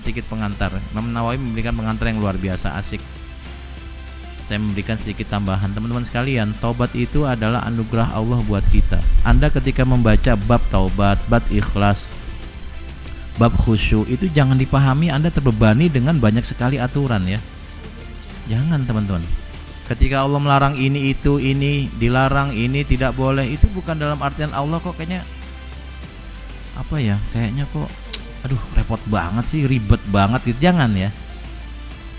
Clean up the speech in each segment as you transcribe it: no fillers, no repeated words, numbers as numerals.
sedikit pengantar. Imam Nawawi memberikan pengantar yang luar biasa, asik. Saya memberikan sedikit tambahan. Teman-teman sekalian, taubat itu adalah anugerah Allah buat kita. Anda ketika membaca bab taubat, bab ikhlas, bab khusyuk, itu jangan dipahami Anda terbebani dengan banyak sekali aturan ya. Jangan teman-teman. Ketika Allah melarang ini, itu, ini dilarang, ini tidak boleh, itu bukan dalam artian Allah kok kayaknya apa ya, kayaknya kok aduh repot banget sih, ribet banget gitu. Jangan ya.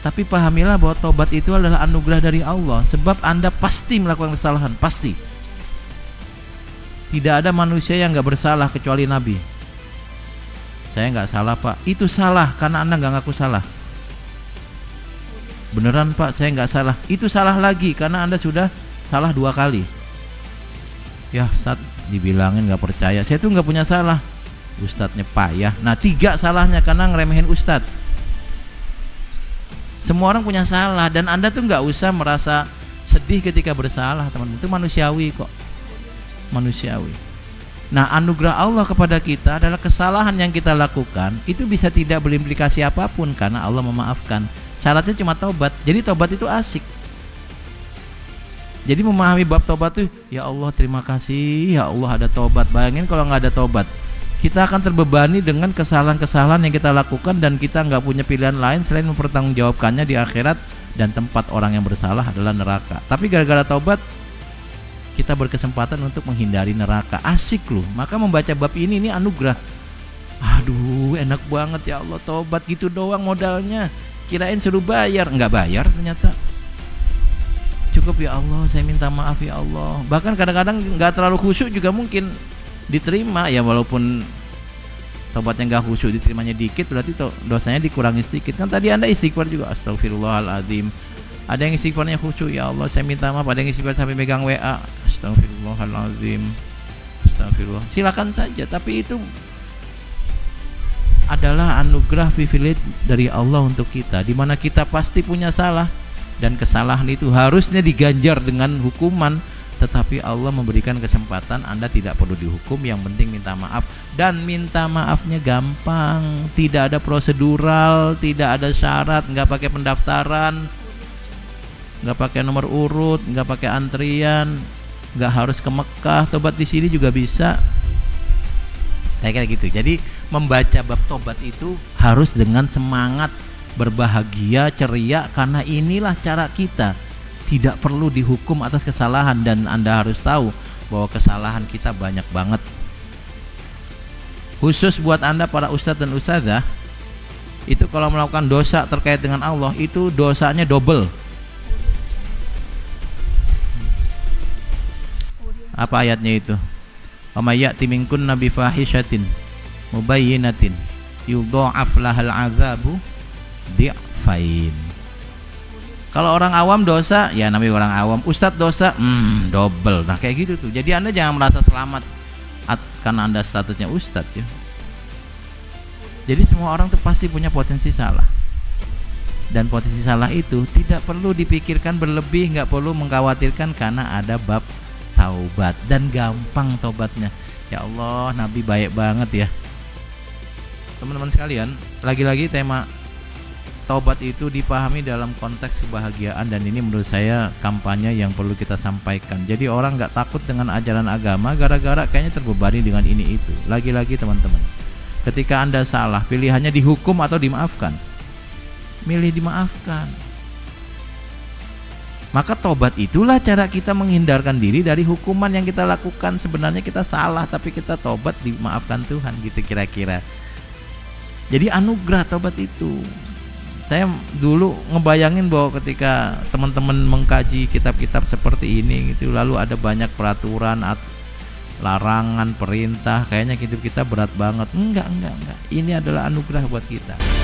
Tapi pahamilah bahwa taubat itu adalah anugerah dari Allah. Sebab Anda pasti melakukan kesalahan, pasti. Tidak ada manusia yang gak bersalah kecuali Nabi. Saya gak salah Pak. Itu salah karena Anda gak ngaku salah. Beneran Pak, saya gak salah. Itu salah lagi karena Anda sudah salah 2 kali. Ya saat dibilangin gak percaya, saya tuh gak punya salah. Ustadznya payah. Nah 3 salahnya karena ngeremehin ustadz. Semua orang punya salah dan Anda tuh nggak usah merasa sedih ketika bersalah, teman-teman. Itu manusiawi kok, manusiawi. Nah, anugerah Allah kepada kita adalah kesalahan yang kita lakukan itu bisa tidak berimplikasi apapun karena Allah memaafkan. Syaratnya cuma taubat. Jadi taubat itu asik. Jadi memahami bab taubat tuh, ya Allah terima kasih, ya Allah ada taubat. Bayangin kalau nggak ada taubat, kita akan terbebani dengan kesalahan-kesalahan yang kita lakukan dan kita nggak punya pilihan lain selain mempertanggungjawabkannya di akhirat, dan tempat orang yang bersalah adalah neraka. Tapi gara-gara taubat kita berkesempatan untuk menghindari neraka. Asik loh. Maka membaca bab ini anugerah. Aduh enak banget ya Allah, taubat gitu doang modalnya. Kirain suruh bayar, nggak bayar ternyata. Cukup ya Allah, saya minta maaf ya Allah. Bahkan kadang-kadang nggak terlalu khusyuk juga mungkin diterima ya, walaupun taubatnya nggak khusyuk, diterimanya dikit berarti dosanya dikurangi sedikit. Kan tadi Anda istighfar juga, astagfirullahaladzim. Ada yang istighfarnya khusyuk, ya Allah saya minta maaf. Ada yang istighfar sampai megang WA, astagfirullahaladzim, astagfirullah. Silakan saja, tapi itu adalah anugerah privilege dari Allah untuk kita, dimana kita pasti punya salah dan kesalahan itu harusnya diganjar dengan hukuman. Tetapi Allah memberikan kesempatan, Anda tidak perlu dihukum, yang penting minta maaf. Dan minta maafnya gampang, tidak ada prosedural, tidak ada syarat, nggak pakai pendaftaran, nggak pakai nomor urut, nggak pakai antrian, nggak harus ke Mekah. Tobat di sini juga bisa. Kayak gitu. Jadi membaca bab tobat itu harus dengan semangat, berbahagia, ceria, karena inilah cara kita. Tidak perlu dihukum atas kesalahan, dan Anda harus tahu bahwa kesalahan kita banyak banget. Khusus buat Anda para ustadz dan ustadzah, itu kalau melakukan dosa terkait dengan Allah, itu dosanya double. Apa ayatnya itu? Wa may ya'ti minkunna bi fahishatin mubayyinatin yudha'af lahal 'adzabu dhi'fain. Kalau orang awam dosa, ya namanya orang awam. Ustadz dosa, double. Nah kayak gitu tuh. Jadi Anda jangan merasa selamat karena Anda statusnya ustadz ya. Jadi semua orang tuh pasti punya potensi salah. Dan potensi salah itu tidak perlu dipikirkan berlebih, nggak perlu mengkhawatirkan karena ada bab taubat. Dan gampang taubatnya. Ya Allah, Nabi baik banget ya. Teman-teman sekalian, lagi-lagi tema taubat itu dipahami dalam konteks kebahagiaan, dan ini menurut saya kampanye yang perlu kita sampaikan. Jadi orang nggak takut dengan ajaran agama gara-gara kayaknya terbebani dengan ini itu. Lagi-lagi teman-teman, ketika Anda salah, pilihannya dihukum atau dimaafkan. Milih dimaafkan. Maka taubat itulah cara kita menghindarkan diri dari hukuman yang kita lakukan. Sebenarnya kita salah, tapi kita taubat, dimaafkan Tuhan, gitu kira-kira. Jadi anugerah taubat itu. Saya dulu ngebayangin bahwa ketika teman-teman mengkaji kitab-kitab seperti ini gitu, lalu ada banyak peraturan, larangan, perintah, kayaknya hidup kita berat banget. Enggak. Ini adalah anugerah buat kita.